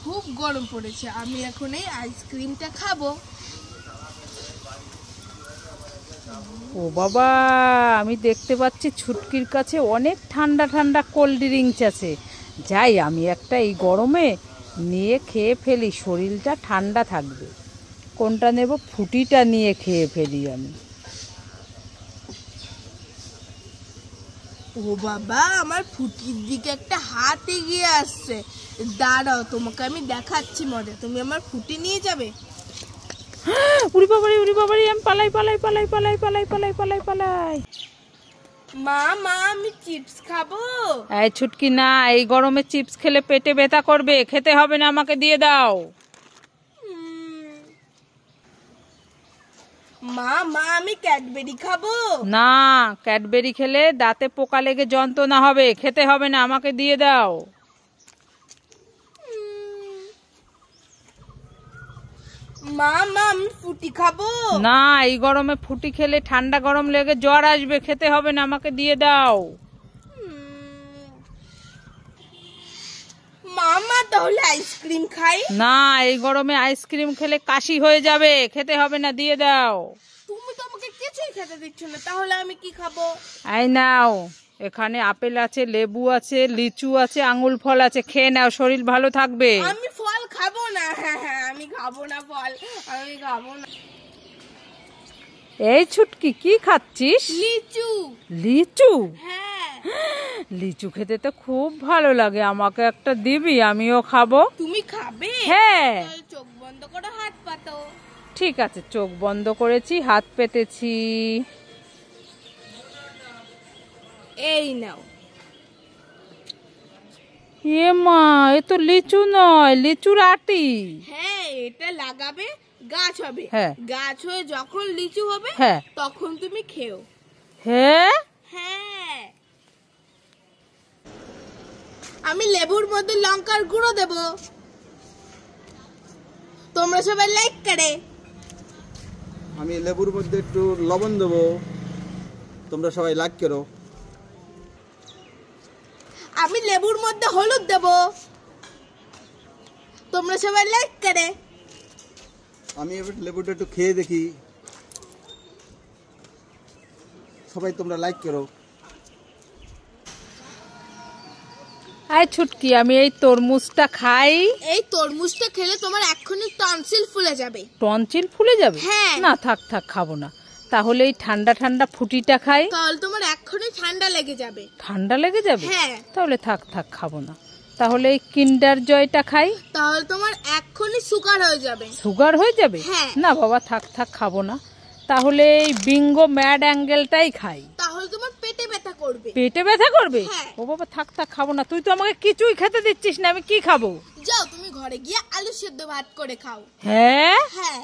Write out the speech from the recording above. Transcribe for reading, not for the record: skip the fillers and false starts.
খুব গরম পড়েছে, আমি এখন এই আইসক্রিমটা খাবো। ও বাবা, আমি দেখতে পাচ্ছি ছুটকির কাছে অনেক ঠান্ডা ঠান্ডা কোল্ড ড্রিঙ্কস আছে। যাই আমি একটা এই গরমে নিয়ে খেয়ে ফেলি, শরীরটা ঠান্ডা থাকবে। কোনটা নেব? ফুটিটা নিয়ে খেয়ে ফেলি আমি। ও বাবা, আমার ফুটির দিকে একটা হাত এগিয়ে আসছে। দাঁড়াও, তোমাকে আমি দেখাচ্ছি মজা। তুমি আমার ফুটি নিয়ে যাবে? উড়ি বাবারি, উড়ি বাবারি, আমি পালাই পালাই পালাই পালাই পালাই পালাই পালাই পালাই। মা মা, আমি চিপস খাবো। এই ছুটকি, না, এই গরমে চিপস খেলে পেটে ব্যথা করবে, খেতে হবে না, আমাকে দিয়ে দাও। মা মা, আমি ক্যাডবেরি খাবো। না, ক্যাডবেরি খেলে দাঁতে পোকা লেগে যন্ত্রণা হবে, খেতে হবে না, আমাকে দিয়ে দাও। মা মা, আমি ফুটি খাবো। না, এই গরমে ফুটি খেলে ঠান্ডা গরম লেগে জ্বর আসবে, খেতে হবে না, আমাকে দিয়ে দাও। মা মা, তাহলে আইসক্রিম খাই। না, এই গরমে আইসক্রিম খেলে কাশি হয়ে যাবে, খেতে হবে না, দিয়ে দাও। তুমি তো আমাকে কিছুই খেতে দিচ্ছ না, তাহলে আমি কি খাবো? এই নাও, এখানে আপেল আছে, লেবু আছে, লিচু আছে, আঙুল ফল আছে, খেয়ে নাও, শরীর ভালো থাকবে। আমি ফল খাবো না। হ্যাঁ, আমি খাবো না ফল, আমি খাবো না। এই ছুটকি, কি খাচ্ছিস? লিচু। লিচু? হ্যাঁ। লিচু খেতে তো খুব ভালো লাগে, আমাকে একটা দিবি? আমিও খাবো। তুমি খাবে? হ্যাঁ। চোখ বন্ধ করো, হাত পাতো। ঠিক আছে, চোখ বন্ধ করেছি, হাত পেতেছি। এই নাও। এ মা, এ তো লিচু নয়, লিচুর আটি। হ্যাঁ, এটা লাগাবে, গাছ হবে। হ্যাঁ। গাছ হয়ে যখন লিচু হবে, হ্যাঁ, তখন তুমি খেও। হ্যাঁ। হ্যাঁ। আমি লেবুর মধ্যে লঙ্কার গুঁড়ো দেব। তোমরা সবাই লাইক করে। আমি লেবুর মধ্যে একটু লবণ দেবো, তোমরা সবাই লাইক করো। আমি লেবুর মধ্যে হলুদ দেব, তোমরা সবাই লাইক করে। আমি এবার লেবুটা একটু খেয়ে দেখি, সবাই তোমরা লাইক করো। আয় ছুটকি, আমি এই তরমুজটা খাই। এই তরমুজটা খেলে তোমার এক্ষুনি টনসিল ফুলে যাবে। টনসিল ফুলে যাবে? হ্যাঁ। না, থাক থাক, খাবো না। তাহলে এই ঠান্ডা ঠান্ডা ফুটিটা খাই। তাহলে তোমার এক্ষুনি ঠান্ডা লেগে যাবে। ঠান্ডা লেগে যাবে? হ্যাঁ। তাহলে থাক থাক, খাবো না। তাহলে এই কিন্ডার জয়টা খাই। তাহলে তোমার এক্ষুনি সুগার হয়ে যাবে। সুগার হয়ে যাবে? হ্যাঁ। না বাবা, থাক থাক, খাবো না। তাহলে এই বিঙ্গো ম্যাড অ্যাঙ্গেলটাই খাই। তাহলে তোমার পেটে ব্যথা করবে। পেটে ব্যথা করবে? হ্যাঁ। ও বাবা, থাক থাক, খাবো না। তুই তো আমাকে কিছুই খেতে দিচ্ছিস না, আমি কি খাবো? যাও, তুমি ঘরে গিয়ে আলু সেদ্ধ ভাত করে খাও। হ্যাঁ। হ্যাঁ।